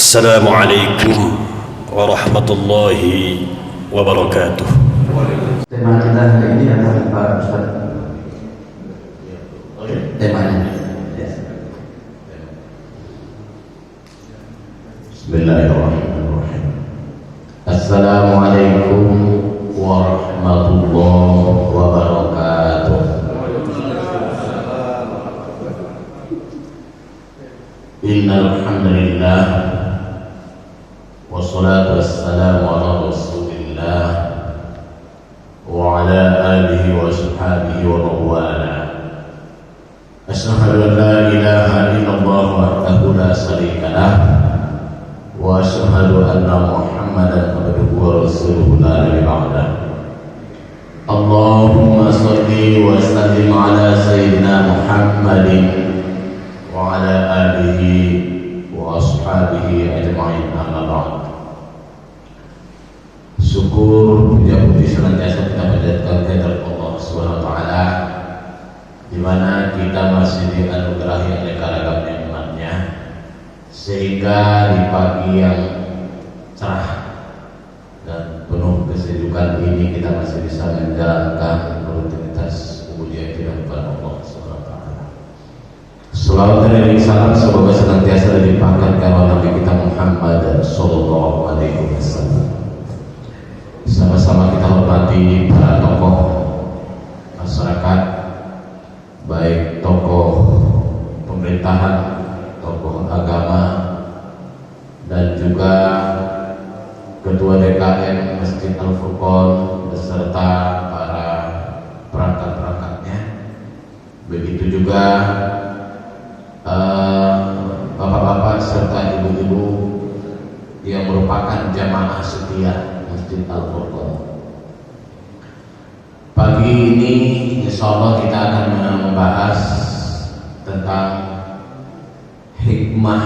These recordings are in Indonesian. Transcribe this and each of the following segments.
Assalamualaikum warahmatullahi wabarakatuh. Tema kita hari ini adalah Pak Ustaz. Temanya. Bismillahirrahmanirrahim. Assalamualaikum warahmatullahi wabarakatuh. Innal hamdalillah wassalatu wassalamu ala Rasulillah wa ala alihi wa sahbihi wa mawala. Asyhadu an la ilaha illallah wahdahu la syarika lah wa asyhadu anna Muhammadan abduhu wa rasuluhu la nabiyya ba'dah. Allahumma shalli wa sallim ala sayyidina Muhammadin wa ala alihi wa ashabihi ajma'in, amma ba'd. Syukur puja-puji senantiasa kita panjatkan kehadirat Allah Subhanahu wa taala, di mana kita masih dianugerahi aneka ragam nikmat-Nya, sehingga di pagi yang cerah dan penuh kesejukan ini kita masih bisa menjalankan rutinitas ubudiyah kita kepada Allah Subhanahu wa taala. Salawat dan salam semoga senantiasa dilimpahkan kepada Nabi kita Muhammad sallallahu alaihi wasallam. Sama-sama kita hormati para tokoh masyarakat, baik tokoh pemerintahan, tokoh agama, dan juga Ketua DKM Masjid Al-Furqon beserta para perangkat-perangkatnya. Begitu juga bapak-bapak serta ibu-ibu yang merupakan jamaah setia Masjid Al-Furqon. Pagi ini insyaallah kita akan membahas tentang hikmah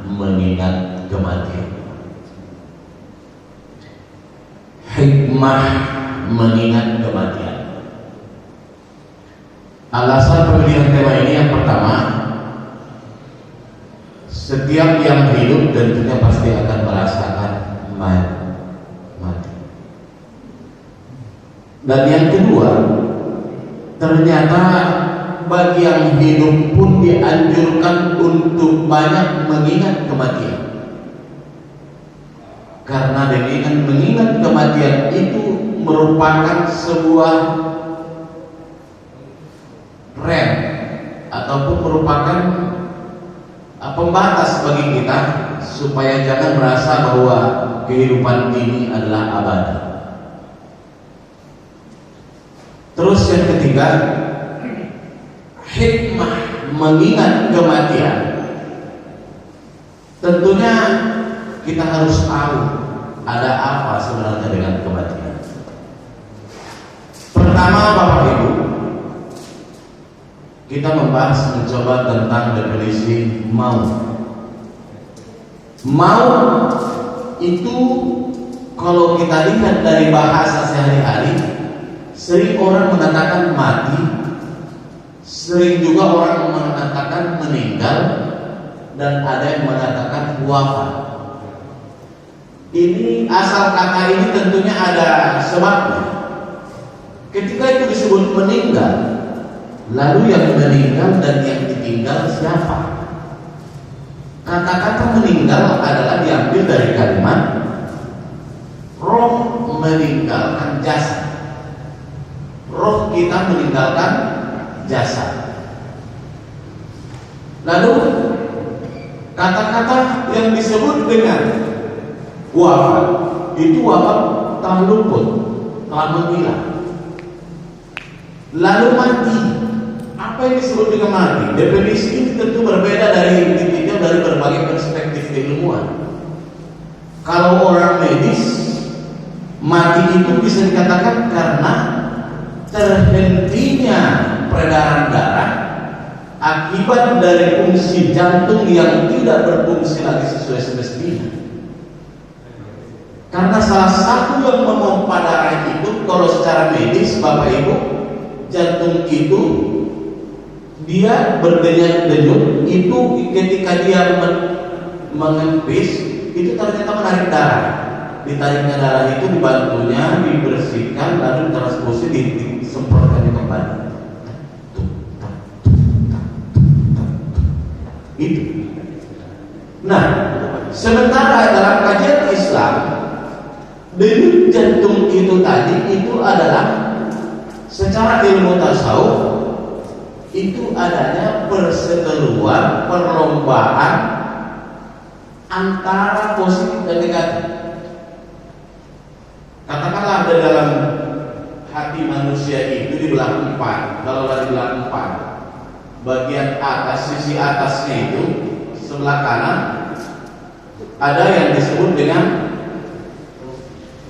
mengingat kematian. Hikmah mengingat kematian. Alasan pemilihan tema ini yang pertama, setiap yang hidup tentunya pasti akan merasakan mati. Dan yang kedua, ternyata bagi yang hidup pun dianjurkan untuk banyak mengingat kematian. Karena dengan mengingat kematian itu merupakan sebuah rem ataupun merupakan pembatas bagi kita supaya jangan merasa bahwa kehidupan ini adalah abadi. Terus yang ketiga, hikmah mengingat kematian. Tentunya kita harus tahu ada apa sebenarnya dengan kematian. Pertama, Bapak Ibu, kita mencoba tentang definisi maut. Maut itu kalau kita lihat dari bahasa sehari-hari, sering orang mengatakan mati, sering juga orang mengatakan meninggal, dan ada yang mengatakan wafat. Ini asal kata ini tentunya ada sebabnya. Ketika itu disebut meninggal, lalu yang meninggal dan yang ditinggal siapa? Kata-kata meninggal adalah diambil dari kalimat roh meninggalkan jasad. Roh kita meninggalkan jasad. Lalu kata-kata yang disebut dengan wafat itu wafat telah luput, telah menghilang. Lalu mati, apa yang disebut dengan mati? Definisi ini tentu berbeda dari berbagai perspektif keilmuan. Kalau orang medis, mati itu bisa dikatakan karena terhentinya peredaran darah akibat dari fungsi jantung yang tidak berfungsi lagi sesuai semestinya. Karena salah satu yang memompa darah itu, kalau secara medis Bapak Ibu, jantung itu dia berdenyut-denyut itu ketika dia mengempis, itu ternyata menarik darah. Ditariknya darah itu dibantunya dibersihkan, lalu transfusi disemprotkan kembali. Itu. Nah, sementara dalam kajian Islam, denyut jantung itu tadi itu adalah secara ilmu tasawuf itu adanya perseteruan, perlombaan antara positif dan negatif. Katakanlah di dalam hati manusia itu dibelah empat. Kalau dibelah empat, bagian atas, sisi atasnya itu sebelah kanan ada yang disebut dengan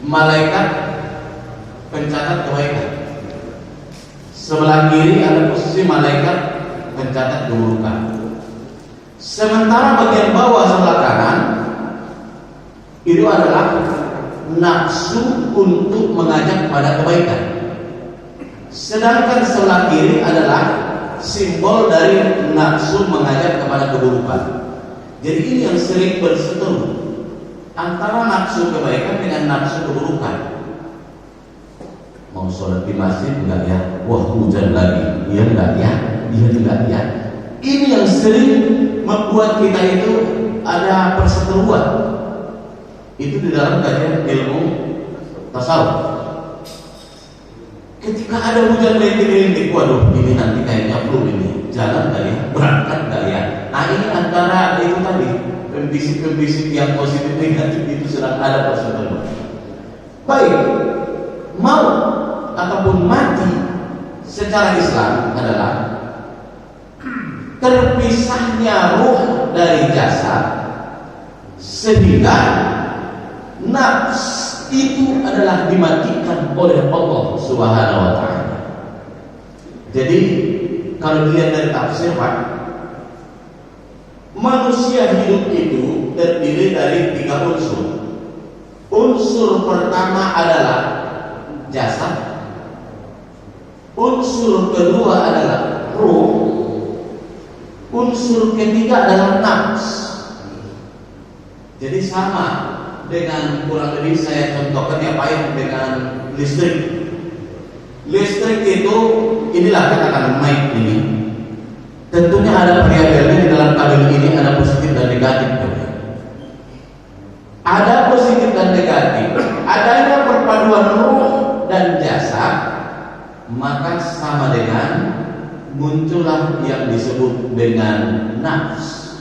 malaikat pencatat kebaikan. Sebelah kiri ada posisi malaikat pencatat keburukan. Sementara bagian bawah sebelah kanan itu adalah nafsu untuk mengajak pada kebaikan. Sedangkan sebelah kiri adalah simbol dari nafsu mengajak kepada keburukan. Jadi ini yang sering berseteru antara nafsu kebaikan dengan nafsu keburukan. Mau sholat di masjid enggak ya? Wah, hujan lagi. Iya enggak ya? Iya enggak ya? Ini yang sering membuat kita itu ada perseteruan. Itu di dalam kajian ilmu tasawuf. Ketika ada hujan rintik-rintik, waduh, ini nanti kayaknya flu ini. Jalan enggak ya? Berangkat enggak ya? Nah, ini antara itu tadi, pembisik-pembisik yang positif negatif itu sedang ada perseteruan. Baik, mau ataupun mati secara Islam adalah terpisahnya ruh dari jasad, sehingga nafs itu adalah dimatikan oleh Allah Subhanahu wa ta'ala. Jadi kalau dilihat dari tafsir, Pak, manusia hidup itu terdiri dari 3 unsur. Unsur pertama adalah jasad, unsur kedua adalah ruh, unsur ketiga adalah nafs. Jadi sama dengan, kurang lebih saya contohkan ya Pak, dengan listrik. Listrik itu, inilah katakan mic ini. Tentunya ada variabelnya di dalam kabel ini, ada positif dan negatif. Ada positif dan negatif. Adanya perpaduan ruh dan jasad, maka sama dengan muncullah yang disebut dengan nafs.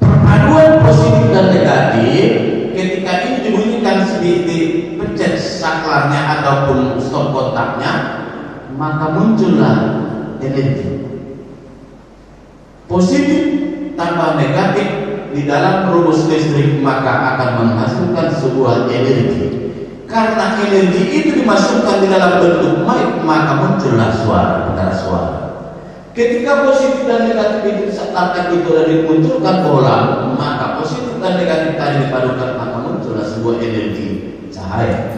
Perpaduan positif dan negatif, ketika ini dibunyikan sedikit pencet saklarnya ataupun stop kontaknya, maka muncullah energi. Positif tambah negatif di dalam rumus listrik maka akan menghasilkan sebuah energi. Karena energi itu dimasukkan di dalam bentuk mic, maka muncullah suara, perkara suara. Ketika positif dan negatif itu seakan itu dimunculkan bola, maka positif dan negatif tadi dipadukan, maka muncullah sebuah energi cahaya.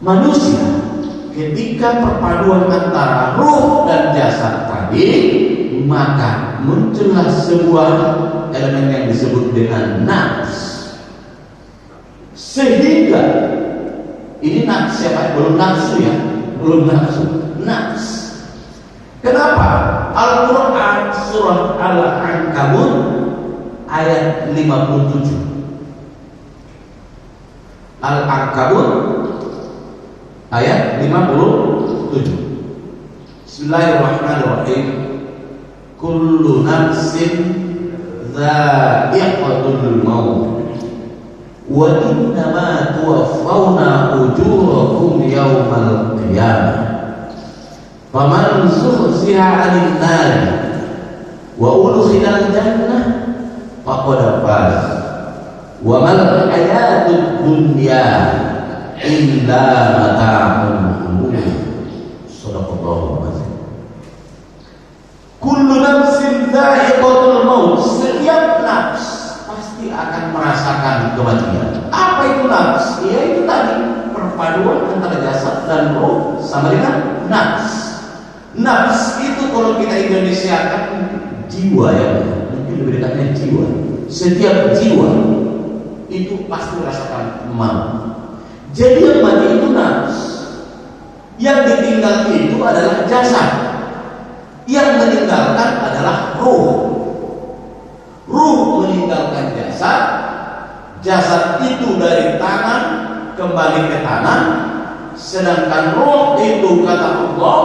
Manusia ketika perpaduan antara ruh dan jasad tadi, maka muncullah sebuah elemen yang disebut dengan nafs. Sehingga ini nafs siapa? Belum nafsu ya, belum nafsu, nafs. Kenapa? Al-Quran surah Al-Ankabut ayat 57. Al-Ankabut ayat 57. Bismillahirrahmanirrahim. Kullu nafsin dha'iqatul maut wa innama tuwaffawna ujurakum yawmal qiyamah. Faman zuhziha 'anil nar wa udkhilal jannah faqad faz. Wa mal hayatud dunya illa mata'ul ghurur. Shadaqallahu azim. Kullu nafsin dha'iqatul maut. Setiap nafs pasti akan merasakan kematian. Apa itu nafs? Yaitu tadi perpaduan antara jasad dan roh sama dengan nafs. Nafs itu kalau kita Indonesiakan jiwa ya, mungkin lebih dekatnya jiwa. setiap jiwa itu pasti merasakan maut. Jadi yang mati itu nafs, yang ditinggal itu adalah jasad, yang meninggalkan adalah ruh. Ruh meninggalkan jasad, jasad itu dari tangan kembali ke tanah, sedangkan ruh itu kata Allah,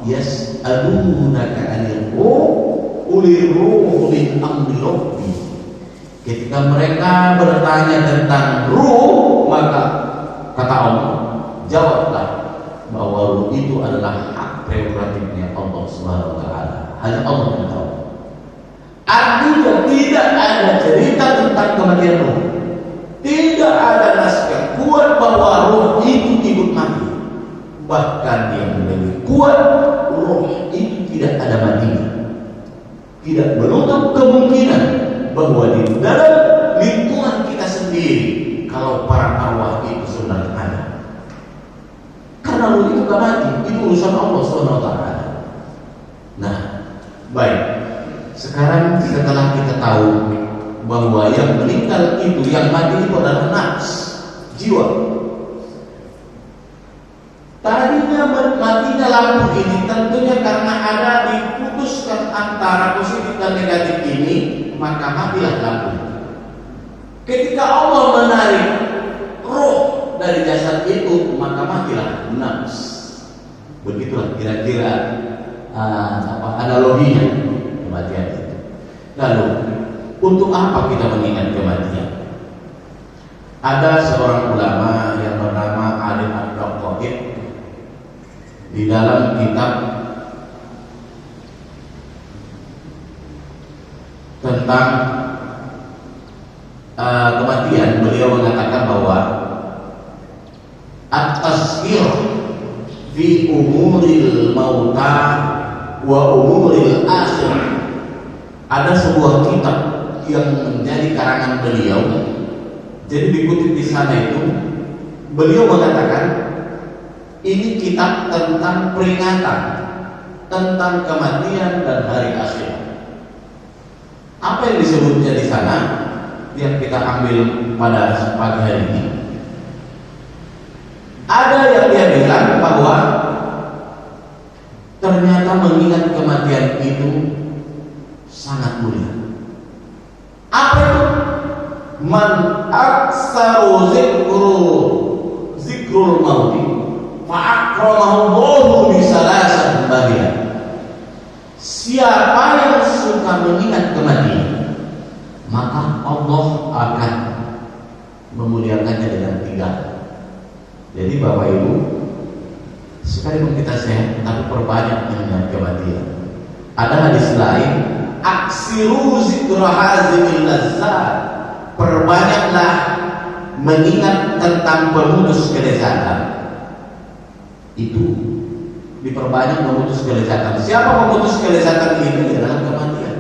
yas'alunaka 'anil ruh qul ruhu min amri rabbi. Ketika mereka bertanya tentang ruh, maka kata Allah, jawablah bahwa ruh itu adalah hak prerogatifnya Allah Subhanahu wa taala. Hanya Allah yang tahu. Artinya tidak ada cerita tentang kematian ruh. Tidak ada naskah kuat bahwa ruh itu ikut mati. Bahkan yang lebih kuat, ruh itu tidak ada matinya. Tidak menutup kemungkinan bahwa di dalam lingkungan kita sendiri, kalau para arwah itu sebenarnya ada. Karena ruh itu gak mati, itu urusan Allah SWT. Nah, baik. Sekarang setelah kita tahu bahwa yang meninggal itu, yang mati itu adalah nafs, jiwa. Tadinya matinya lampu ini tentunya karena ada diputuskan antara positif dan negatif ini, maka matilah lampu. Ketika Allah menarik roh dari jasad itu, maka matilah nafs. Begitulah kira-kira analoginya kematian itu. Lalu untuk apa kita mengingat kematian? Ada seorang ulama yang bernama Ali Ad-Daqaiq di dalam kitab tentang kematian, beliau mengatakan bahwa at-tazkir fi umuril mauta wa umuril akhirah. Ada sebuah kitab yang menjadi karangan beliau. Jadi dikutip di sana itu, beliau mengatakan ini kitab tentang peringatan tentang kematian dan hari akhir. Apa yang disebutnya di sana yang kita ambil pada pagi hari ini? Ada yang dia bilang bahwa ternyata mengingat kematian itu sangat mulia. Apa itu? Man aksaru zikrul mauti fa'akramahu bi salasat bagian. Siapa yang suka mengingat kematian, maka Allah akan memuliakannya dengan 3. Jadi Bapak Ibu, sekalipun kita sehat, tapi perbanyak mengingat kematian. Ada hadis lain, aksiru zikra hazimil lazzat, perbanyaklah mengingat tentang pemutus kelezatan. Itu diperbanyak memutus kelezatan. Siapa pemutus kelezatan ini? Adalah kematian.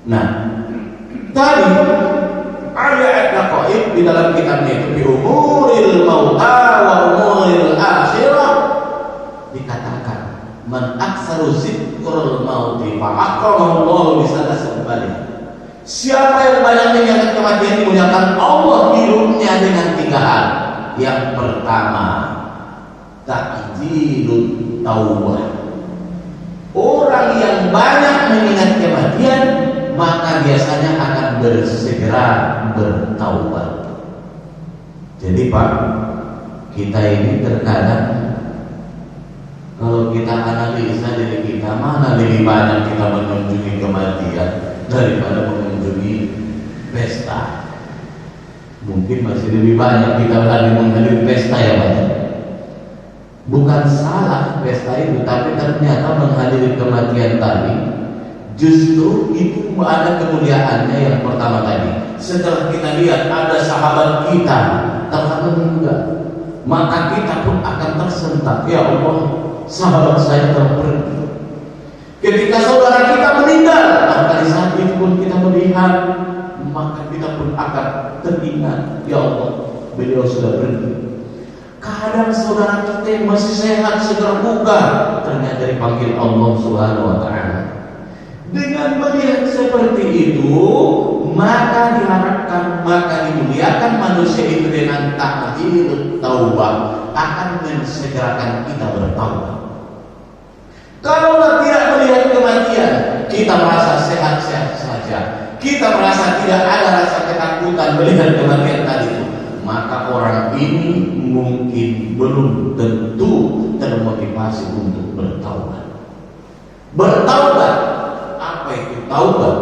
Nah, tadi Ali Ad-Daqaiq di dalam kitabnya itu bi umuril mauta wa umuril akhirah dikatakan man aksaru zikrul mauti fa akramahu bi salasati bali. Siapa yang banyak mengingat kematian dimuliakan Allah hidupnya dengan 3 hal. Yang pertama, ta'jilun taubah. Orang yang banyak mengingat kematian, maka biasanya akan bersegera bertaubat. Jadi Pak, kita ini terkadang kalau kita analisa diri kita, mana lebih banyak kita mengunjungi kematian daripada mengunjungi pesta. Mungkin masih lebih banyak kita lagi menghadiri pesta ya Pak. Bukan salah pesta itu, tapi ternyata menghadiri kematian tadi justru itu ada kemuliaannya. Yang pertama tadi, setelah kita lihat ada sahabat kita terkadang juga, maka kita pun akan tersentak. Ya Allah, sahabat saya telah pergi. Ketika saudara kita meninggal, maka di saat itu pun kita melihat, maka kita pun akan teringat, ya Allah, beliau sudah pergi. Kadang saudara kita yang masih sehat, segar bugar, ternyata dipanggil Allah Subhanahu wa taala. Dengan melihat seperti itu, maka diharapkan, maka dimuliakan manusia itu dengan ta'jilul taubah, akan mensegerakan kita bertaubat. Kalau tidak melihat kematian, kita merasa sehat-sehat saja, kita merasa tidak ada rasa ketakutan melihat kematian tadi, maka orang ini mungkin belum tentu termotivasi untuk bertaubat. Bertaubat, apa itu taubat?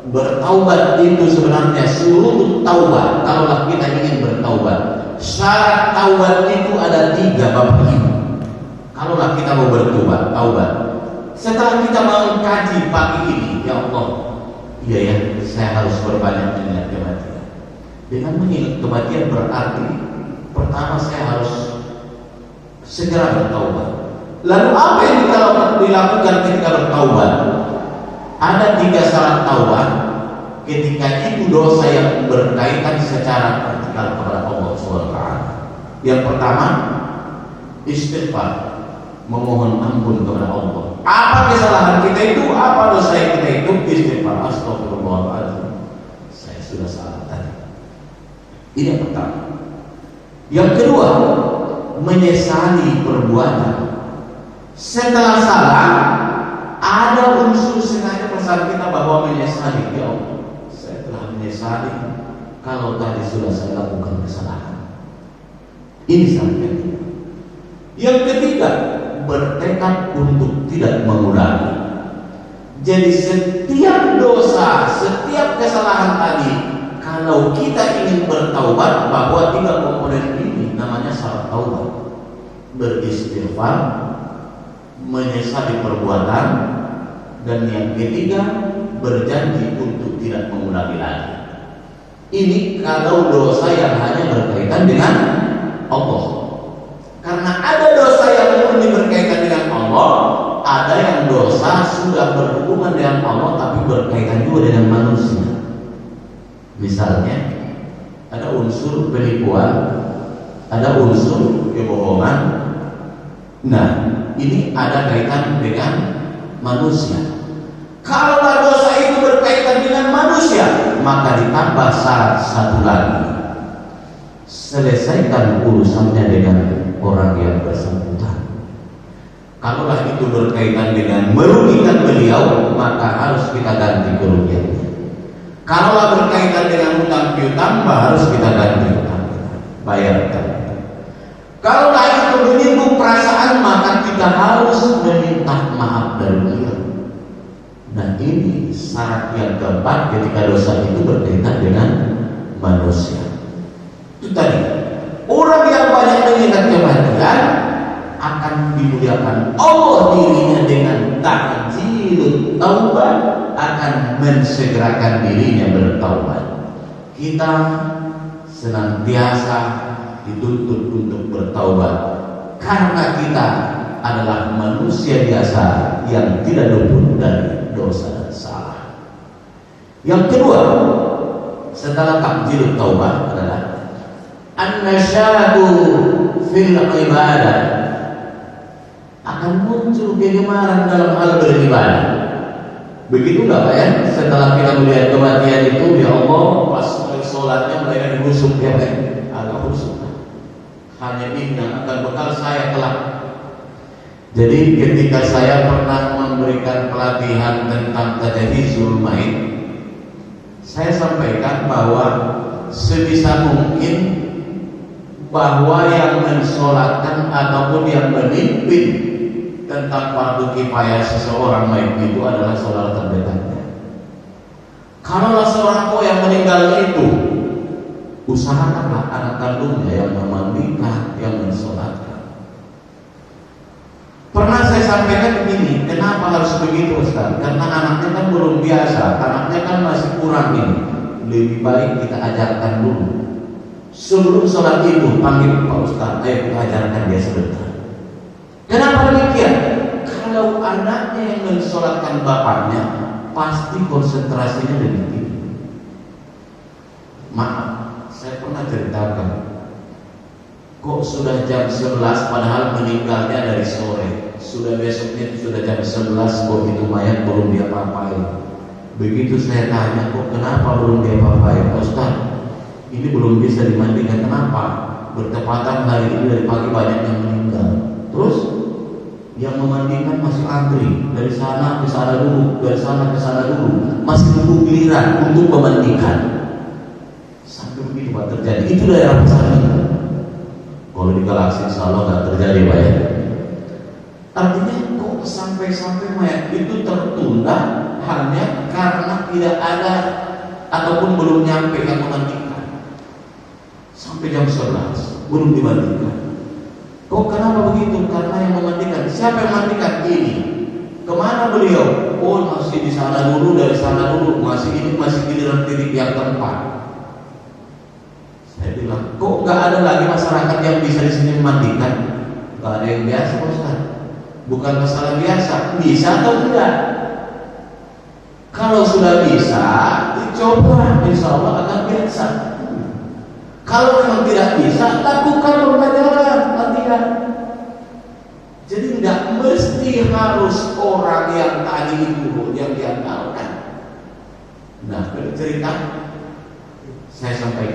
Bertaubat itu sebenarnya seluruh taubat. Kalaulah kita ingin bertaubat, syarat taubat itu ada 3 bab ini. Kalaulah kita mau bertobat, taubat. Setelah kita mengkaji pagi ini, ya Allah, iya ya, saya harus berbanyak mengingat kematian. Dengan mengingat kematian berarti pertama saya harus segera bertaubat. Lalu apa yang kita dilakukan ketika bertaubat? Ada 3 syarat taubat ketika itu dosa yang berkaitan secara vertikal kepada Allah SWT. Yang pertama, istighfar, memohon ampun kepada Allah. Apa kesalahan kita itu, apa dosa kita itu, istighfar, astagfirullahaladzim, saya sudah salah tadi. Ini yang pertama. Yang kedua, menyesali perbuatan. Setelah salah, ada unsur sengaja perasaan kita bahwa menyesali. Ya Allah, saya telah menyesali kalau tadi sudah saya lakukan kesalahan. Ini syarat yang kedua. Yang ketiga, bertekad untuk tidak mengulangi. Jadi setiap dosa, setiap kesalahan tadi, kalau kita ingin bertaubat, bahwa 3 komponen ini namanya syarat taubat. Beristighfar, menyesali perbuatan, dan yang ketiga, berjanji untuk tidak mengulangi lagi. Ini kalau dosa yang hanya berkaitan dengan Allah. Karena ada dosa yang murni berkaitan dengan Allah, ada yang dosa sudah berhubungan dengan Allah tapi berkaitan juga dengan manusia. Misalnya, ada unsur penipuan, ada unsur kebohongan. Nah, ini ada kaitan dengan manusia. Kalau dosa itu berkaitan dengan manusia, maka ditambah syarat satu lagi. Selesaikan urusannya dengan orang yang bersangkutan. Kalaulah itu berkaitan dengan merugikan beliau, maka harus kita ganti kerugiannya. Kalaulah berkaitan dengan hutang piutang, harus kita ganti hutang, bayarkan. Kalaulah itu menyinggung perasaan, maka kita harus meminta maaf dari beliau. Dan ini syarat yang keempat ketika dosa itu berkaitan dengan manusia. Itu tadi, orang yang banyak mengingat kematian akan dimuliakan Allah dirinya dengan ta'jilul taubat, akan mensegerakan dirinya bertaubat. Kita senantiasa dituntut untuk bertaubat karena kita adalah manusia biasa yang tidak luput dari dosa dan salah. Yang kedua, setelah ta'jilul taubat adalah an-nasyadu fil ibadah, akan muncul kegemaran dalam hal beribadah. Begitu enggak Pak ya? Setelah kita melihat kematian itu, ya Allah, pas sholatnya mereka digusuk ya Pak, agak khusyuk. Hanya ini yang akan bekal saya kelak. Jadi ketika saya pernah memberikan pelatihan tentang tajahizul mait, saya sampaikan bahwa sebisa mungkin bahwa yang mensolatkan ataupun yang memimpin tentang fardu kifayah seseorang mait itu adalah saudara terdekatnya. Kalau seorang tua yang meninggal itu, usahakanlah anak kandungnya yang memandikan, yang mensolatkan. Pernah saya sampaikan begini, kenapa harus begitu Ustaz? Karena anaknya kan belum biasa, anaknya kan masih kurang ini. Lebih baik kita ajarkan dulu. Sebelum sholat itu panggil Pak Ustaz, ayo kita ajarkan dia sebentar. Kenapa demikian? Kalau anaknya yang mensolatkan bapaknya, pasti konsentrasinya lebih tinggi. Maaf, saya pernah ceritakan, kok sudah jam 11 padahal meninggalnya dari sore. Sudah besoknya sudah jam 11, kok itu mayat belum dia papain. Begitu saya tanya, kok kenapa belum diapa-apain? Ustaz, ini belum bisa dimandikan. Kenapa? Bertepatan hari ini dari pagi banyak yang meninggal. Terus yang memandikan masih antri dari sana ke sana dulu, dari sana ke sana dulu, masih nunggu giliran untuk memandikan. Sampai begitu Pak terjadi. Itu daerah besar itu. Kalau di galaksi insya Allah nggak terjadi Pak ya. Artinya kok sampai-sampai mayat itu tertunda hanya karena tidak ada ataupun belum nyampe yang memandikan. Sampai jam 11 belum dimandikan. Kok kenapa begitu? Karena yang memandikan. Siapa yang memandikan? Ini. Kemana beliau? Oh masih di sana dulu, dari sana dulu. Masih giliran titik yang tempat. Saya bilang, kok nggak ada lagi masyarakat yang bisa di sini memandikan? Nggak ada yang biasa Ustaz. Bukan masalah biasa, bisa atau tidak? Kalau sudah bisa, dicoba, insya Allah akan biasa. Kalau memang tidak bisa, lakukan pembelajaran latihan. Jadi nggak mesti harus orang yang tadi itu yang diandalkan. Nah, cerita saya sampaikan.